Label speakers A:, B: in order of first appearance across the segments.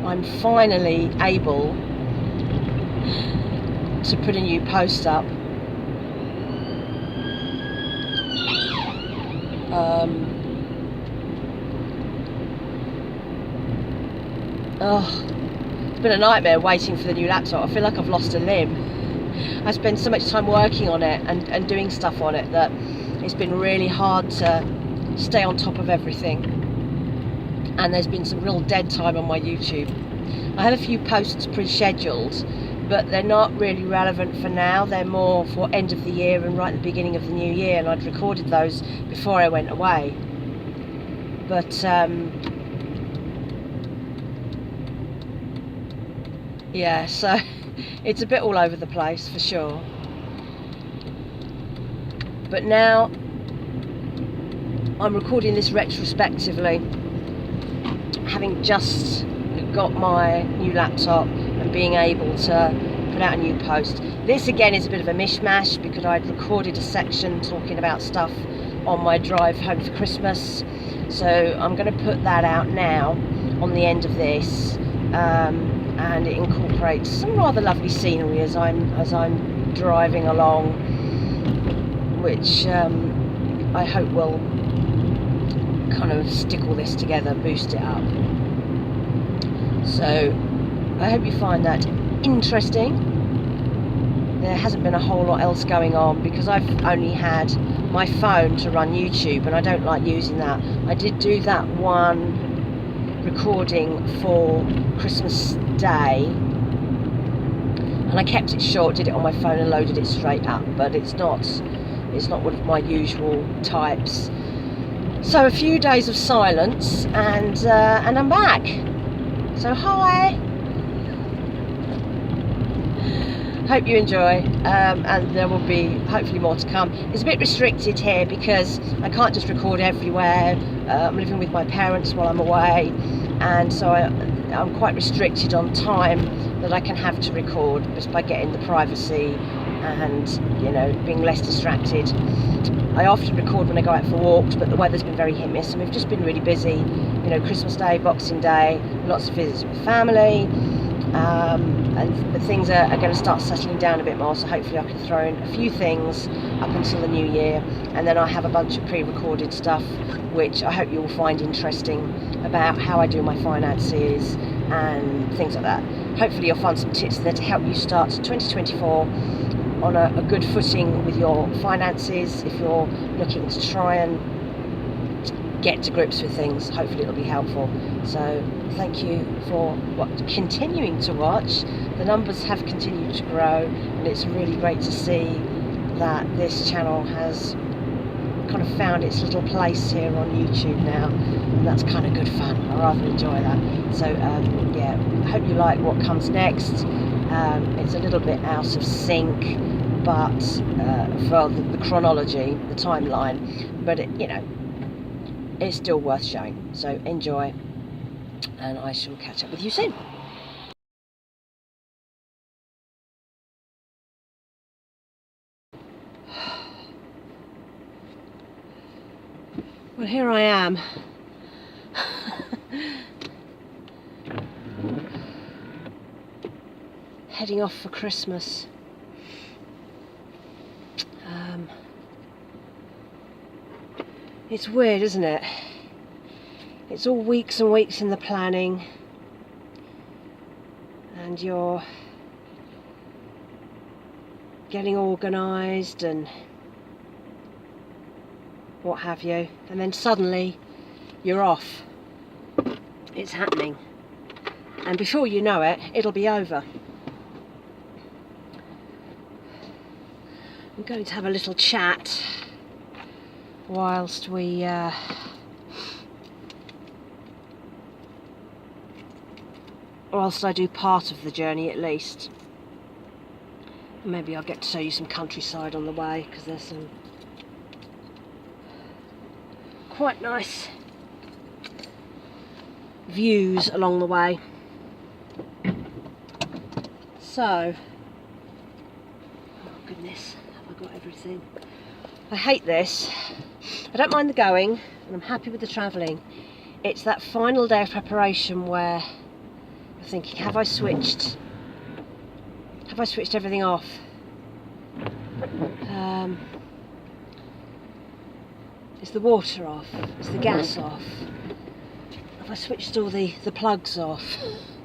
A: I'm finally able to put a new post up. It's been a nightmare waiting for the new laptop. I feel like I've lost a limb. I spend so much time working on it and doing stuff on it that it's been really hard to stay on top of everything. And there's been some real dead time on my YouTube. I have a few posts pre-scheduled, but they're not really relevant for now. They're more for end of the year and right at the beginning of the new year, and I'd recorded those before I went away. But yeah, so it's a bit all over the place for sure. But now I'm recording this retrospectively, having just got my new laptop and being able to put out a new post. This again is a bit of a mishmash because I'd recorded a section talking about stuff on my drive home for Christmas, so I'm going to put that out now on the end of this, and it incorporates some rather lovely scenery as I'm driving along, which I hope will kind of stick all this together, boost it up. So I hope you find that interesting. There hasn't been a whole lot else going on because I've only had my phone to run YouTube, and I don't like using that. I did do that one recording for Christmas Day, and I kept it short, did it on my phone and loaded it straight up, but it's not one of my usual types. So a few days of silence, and I'm back. So hi. Hope you enjoy, and there will be hopefully more to come. It's a bit restricted here because I can't just record everywhere. I'm living with my parents while I'm away, and so I'm quite restricted on time that I can have to record, just by getting the privacy and, you know, being less distracted. I often record when I go out for walks, but the weather's been very hit and miss, and we've just been really busy. You know, Christmas Day, Boxing Day, lots of visits with family, and things are going to start settling down a bit more, so hopefully I can throw in a few things up until the new year, and then I have a bunch of pre-recorded stuff which I hope you will find interesting about how I do my finances and things like that. Hopefully you'll find some tips there to help you start 2024 on a good footing with your finances. If you're looking to try and get to grips with things, hopefully it'll be helpful. So thank you for continuing to watch. The numbers have continued to grow, and it's really great to see that this channel has kind of found its little place here on YouTube now, and that's kind of good fun. I rather enjoy that. So yeah, I hope you like what comes next. It's a little bit out of sync, but for the chronology, the timeline, but you know, it's still worth showing. So enjoy, and I shall catch up with you soon. Well, here I am. Heading off for Christmas. It's weird, isn't it? It's all weeks and weeks in the planning, and you're getting organised and what have you, and then suddenly you're off. It's happening, and before you know it, it'll be over. I'm going to have a little chat whilst we whilst I do part of the journey at least. Maybe I'll get to show you some countryside on the way, because there's some quite nice views along the way. So, oh goodness, have I got everything? I hate this. I don't mind the going, and I'm happy with the travelling. It's that final day of preparation where I'm thinking, have I switched everything off? Is the water off? Is the gas off? Have I switched all the plugs off?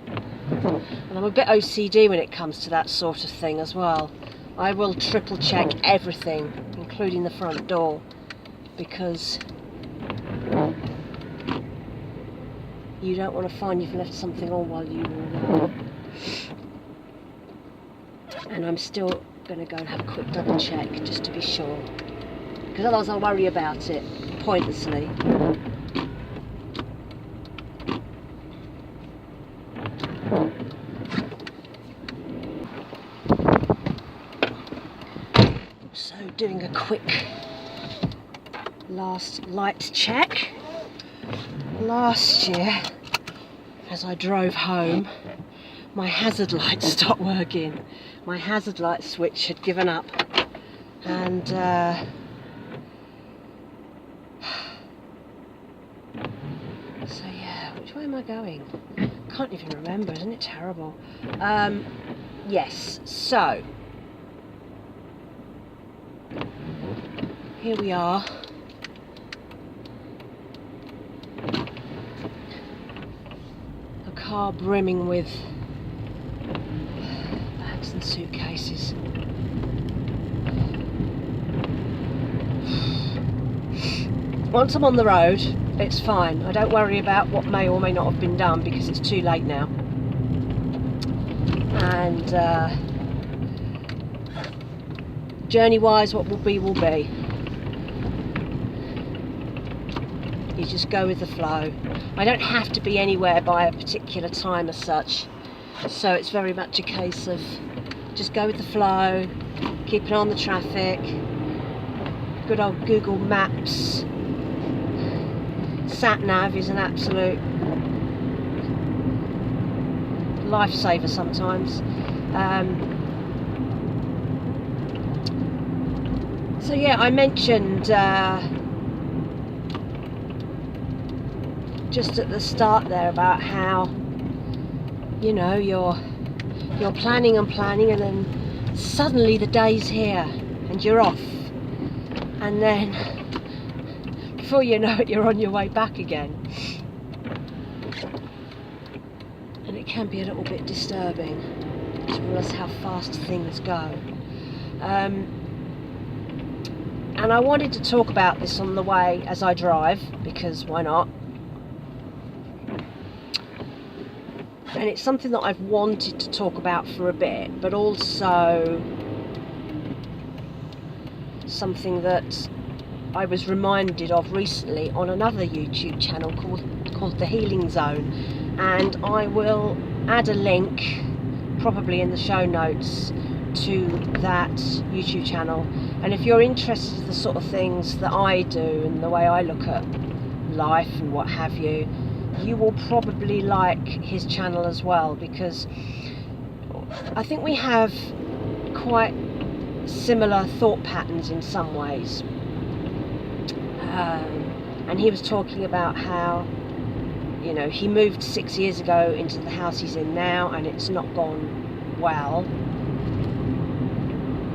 A: And I'm a bit OCD when it comes to that sort of thing as well. I will triple check everything, including the front door, because you don't want to find you've left something on while you were there. And I'm still going to go and have a quick double check just to be sure, because otherwise I'll worry about it pointlessly. So doing a quick last light check. Last year, as I drove home, my hazard light stopped working. My hazard light switch had given up, and so yeah, which way am I going? Can't even remember, isn't it terrible? Yes, so here we are. A car brimming with bags and suitcases. Once I'm on the road, it's fine. I don't worry about what may or may not have been done, because it's too late now. And journey-wise, what will be will be. You just go with the flow. I don't have to be anywhere by a particular time as such, so it's very much a case of just go with the flow, keep an eye on the traffic. Good old Google Maps sat nav is an absolute lifesaver sometimes. So yeah, I mentioned just at the start there about how, you know, you're planning and planning, and then suddenly the day's here and you're off, and then before you know it, you're on your way back again, and it can be a little bit disturbing to realise how fast things go. And I wanted to talk about this on the way as I drive, because why not? And it's something that I've wanted to talk about for a bit, but also something that I was reminded of recently on another YouTube channel called The Healing Zone, and I will add a link probably in the show notes to that YouTube channel. And if you're interested in the sort of things that I do and the way I look at life and what have you, you will probably like his channel as well, because I think we have quite similar thought patterns in some ways. And he was talking about how, you know, he moved 6 years ago into the house he's in now, and it's not gone well,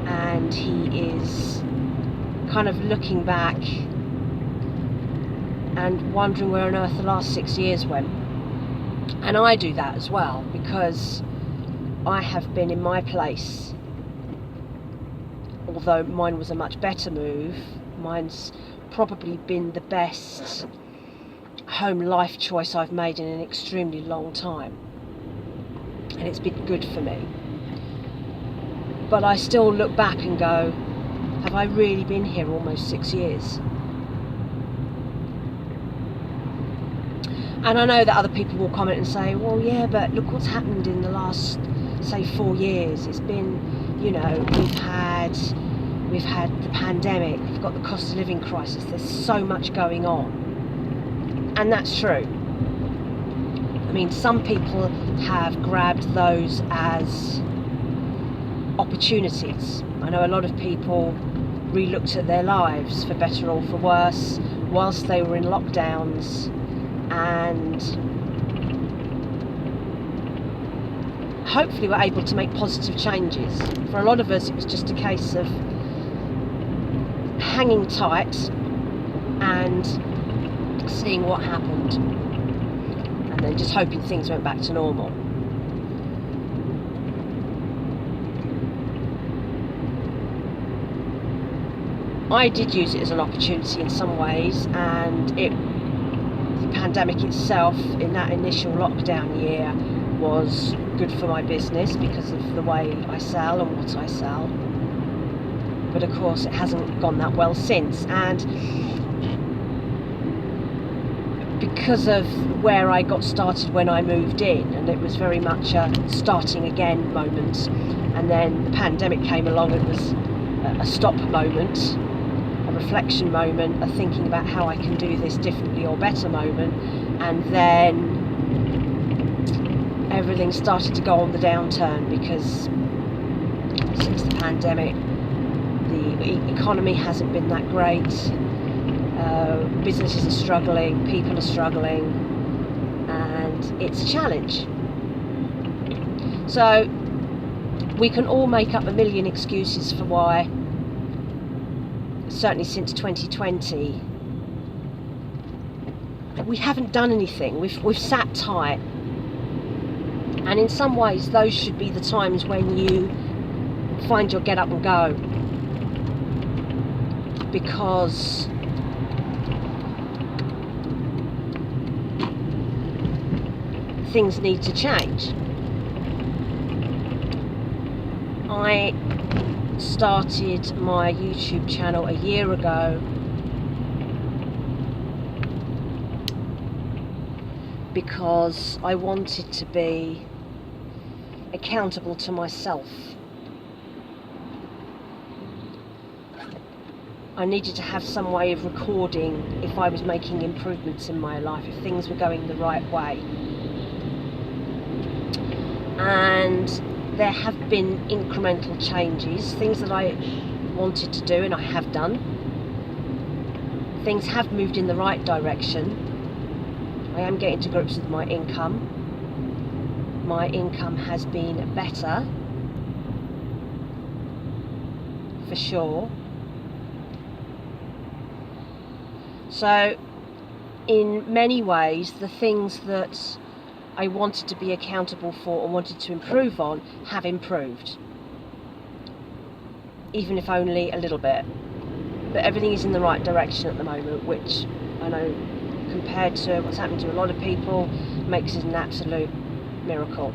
A: and he is kind of looking back and wondering where on earth the last 6 years went. And I do that as well, because I have been in my place, although mine was a much better move. Mine's probably been the best home life choice I've made in an extremely long time, and it's been good for me. But I still look back and go, have I really been here almost 6 years? And I know that other people will comment and say, well, yeah, but look what's happened in the last, say, 4 years. It's been, you know, we've had the pandemic, we've got the cost of living crisis, there's so much going on. And that's true. I mean, some people have grabbed those as opportunities. I know a lot of people re-looked at their lives, for better or for worse, whilst they were in lockdowns, and hopefully we're able to make positive changes. For a lot of us, it was just a case of hanging tight and seeing what happened, and then just hoping things went back to normal. I did use it as an opportunity in some ways, and the pandemic itself in that initial lockdown year was good for my business because of the way I sell and what I sell. But of course it hasn't gone that well since, and because of where I got started when I moved in, and it was very much a starting again moment, and then the pandemic came along. It was a stop moment, a reflection moment, a thinking about how I can do this differently or better moment, and then everything started to go on the downturn because since the pandemic the economy hasn't been that great. Businesses are struggling, people are struggling, and it's a challenge. So we can all make up a million excuses for why, certainly since 2020, we haven't done anything. We've sat tight, and in some ways those should be the times when you find your get up and go, because things need to change. I started my YouTube channel a year ago because I wanted to be accountable to myself. I needed to have some way of recording if I was making improvements in my life, if things were going the right way. And there have been incremental changes, things that I wanted to do and I have done. Things have moved in the right direction. I am getting to grips with my income. My income has been better, for sure. So in many ways, the things that I wanted to be accountable for and wanted to improve on have improved, even if only a little bit. But everything is in the right direction at the moment, which I know, compared to what's happening to a lot of people, makes it an absolute miracle.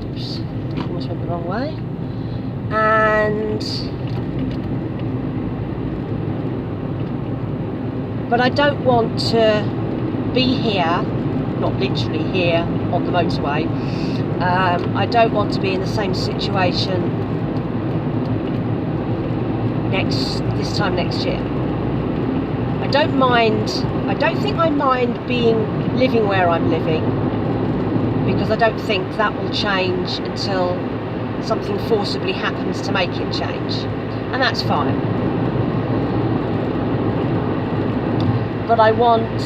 A: Oops, almost went the wrong way. But I don't want to be here, not literally here on the motorway. I don't want to be in the same situation this time next year. I don't think I mind living where I'm living, because I don't think that will change until something forcibly happens to make it change, and that's fine. But I want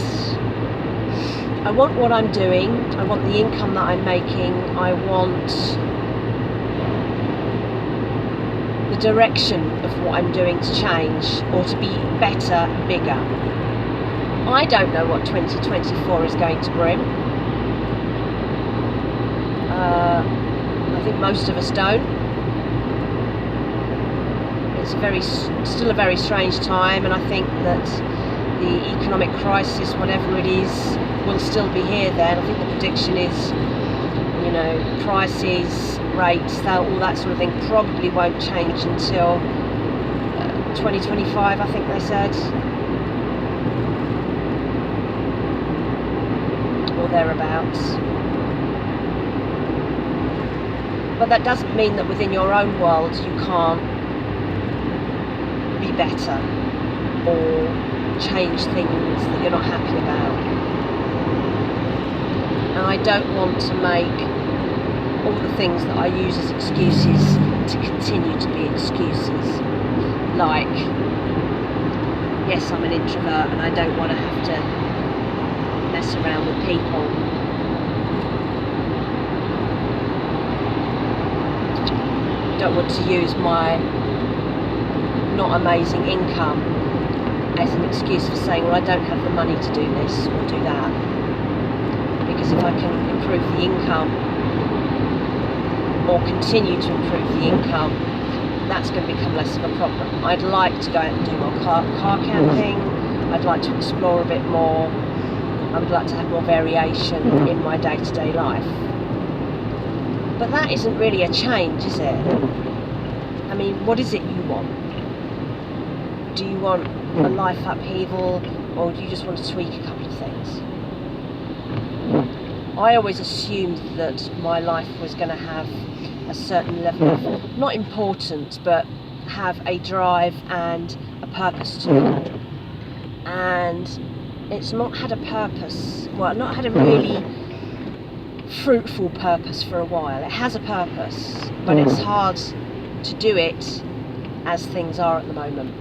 A: what I'm doing, I want the income that I'm making, I want the direction of what I'm doing to change, or to be better, bigger. I don't know what 2024 is going to bring. I think most of us don't. It's still a very strange time, and I think that the economic crisis, whatever it is, will still be here then. I think the prediction is, prices, rates, all that sort of thing probably won't change until 2025, I think they said, or thereabouts. But that doesn't mean that within your own world you can't be better or change things that you're not happy about. And I don't want to make all the things that I use as excuses to continue to be excuses. Like, guess I'm an introvert and I don't want to have to mess around with people. Don't want to use my not amazing income as an excuse for saying, well, I don't have the money to do this or do that. Because if I can improve the income or continue to improve the income, that's going to become less of a problem. I'd like to go out and do more car camping. I'd like to explore a bit more. I would like to have more variation in my day-to-day life. But that isn't really a change, is it? I mean, what is it you want? Do you want a life upheaval, or do you just want to tweak a couple of things? I always assumed that my life was going to have a certain level of, not importance, but have a drive and a purpose to it. And it's not had a purpose, well, not had a really fruitful purpose for a while. It has a purpose, but it's hard to do it as things are at the moment.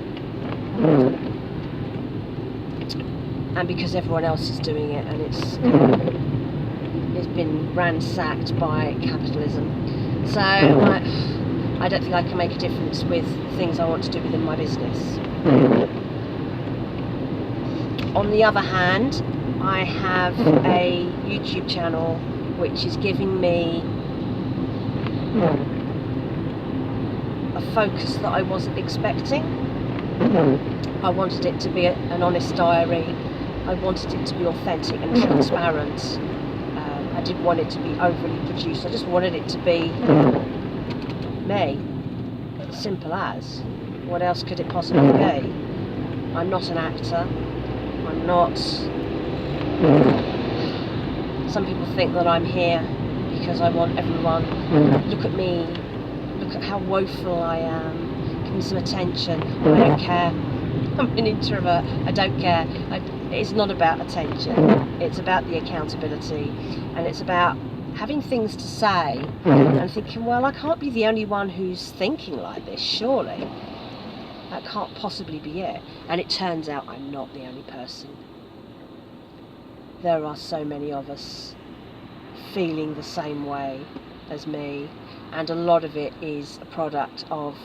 A: And because everyone else is doing it, and it's been ransacked by capitalism. So I don't think I can make a difference with things I want to do within my business. On the other hand, I have a YouTube channel which is giving me a focus that I wasn't expecting. I wanted it to be an honest diary. I wanted it to be authentic and transparent. I didn't want it to be overly produced. I just wanted it to be me. Simple as. What else could it possibly be? I'm not an actor. I'm not... Some people think that I'm here because I want everyone, look at me, look at how woeful I am, give me some attention. I don't care. I'm an introvert. I don't care. It's not about attention. It's about the accountability, and it's about having things to say and thinking, well, I can't be the only one who's thinking like this, surely. That can't possibly be it. And it turns out I'm not the only person. There are so many of us feeling the same way as me, and a lot of it is a product of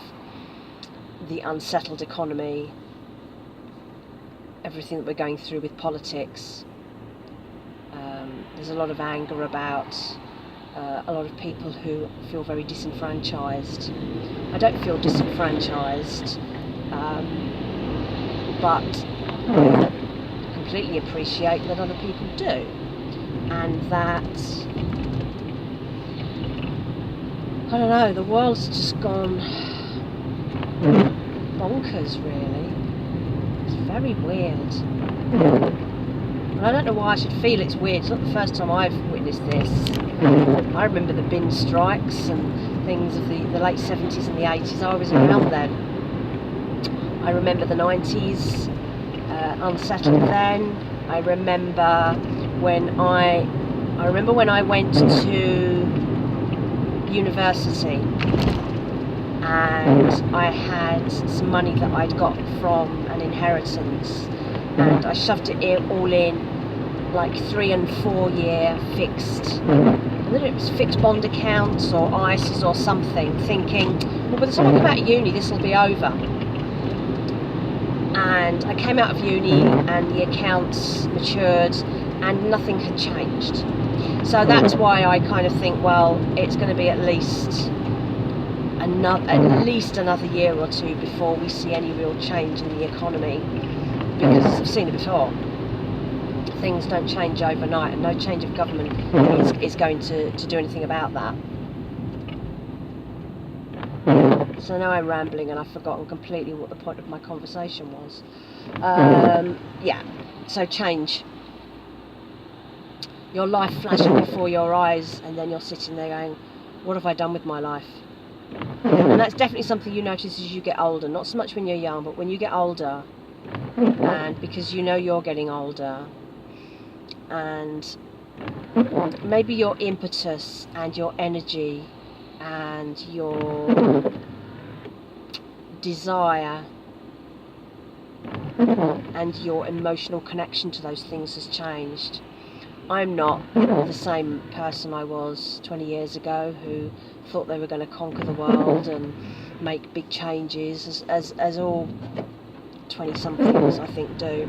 A: the unsettled economy, everything that we're going through with politics. There's a lot of anger about a lot of people who feel very disenfranchised. I don't feel disenfranchised, but completely appreciate that other people do, and that, I don't know, the world's just gone bonkers, really. It's very weird. And I don't know why I should feel it's weird. It's not the first time I've witnessed this. I remember the bin strikes and things of the late 70s and the 80s. I was around then. I remember the 90s, unsettled then. I remember when I went to university and I had some money that I'd got from an inheritance, and I shoved it all in like 3 and 4 year fixed, I don't know if it was fixed bond accounts or ISAs or something, thinking, well, by the time I come out of uni this will be over. And I came out of uni and the accounts matured and nothing had changed. So that's why I kind of think, well, it's going to be at least another year or two before we see any real change in the economy, because I've seen it before. Things don't change overnight, and no change of government is going to do anything about that. So now I'm rambling and I've forgotten completely what the point of my conversation was. Yeah, so change. Your life flashing before your eyes, and then you're sitting there going, what have I done with my life? And that's definitely something you notice as you get older, not so much when you're young, but when you get older, and because you know you're getting older, and maybe your impetus and your energy and your desire and your emotional connection to those things has changed. I'm not the same person I was 20 years ago, who thought they were going to conquer the world and make big changes, as all 20-somethings I think do.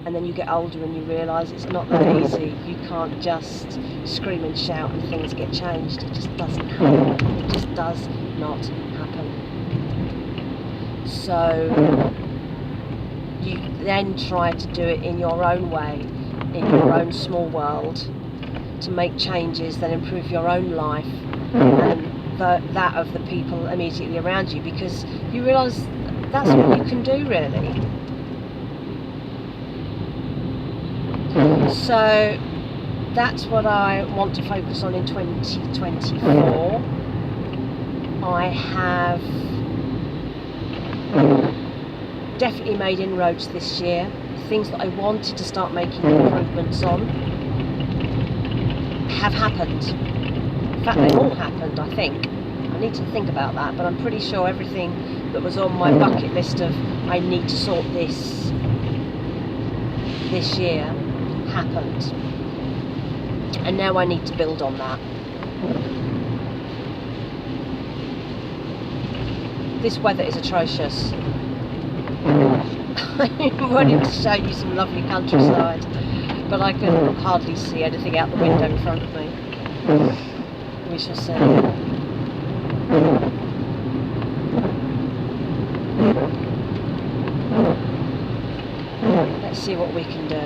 A: And then you get older and you realise it's not that easy. You can't just scream and shout and things get changed. It just doesn't happen. It just does not happen. So you then try to do it in your own way, in your own small world, to make changes that improve your own life and that of the people immediately around you, because you realise that's what you can do, really. So that's what I want to focus on in 2024. I have definitely made inroads this year. Things that I wanted to start making improvements on have happened. In fact, they all happened, I think. I need to think about that, but I'm pretty sure everything that was on my bucket list of I need to sort this year happened. And now I need to build on that. This weather is atrocious. I wanted to show you some lovely countryside, but I can hardly see anything out the window in front of me. We shall see. Let's see what we can do.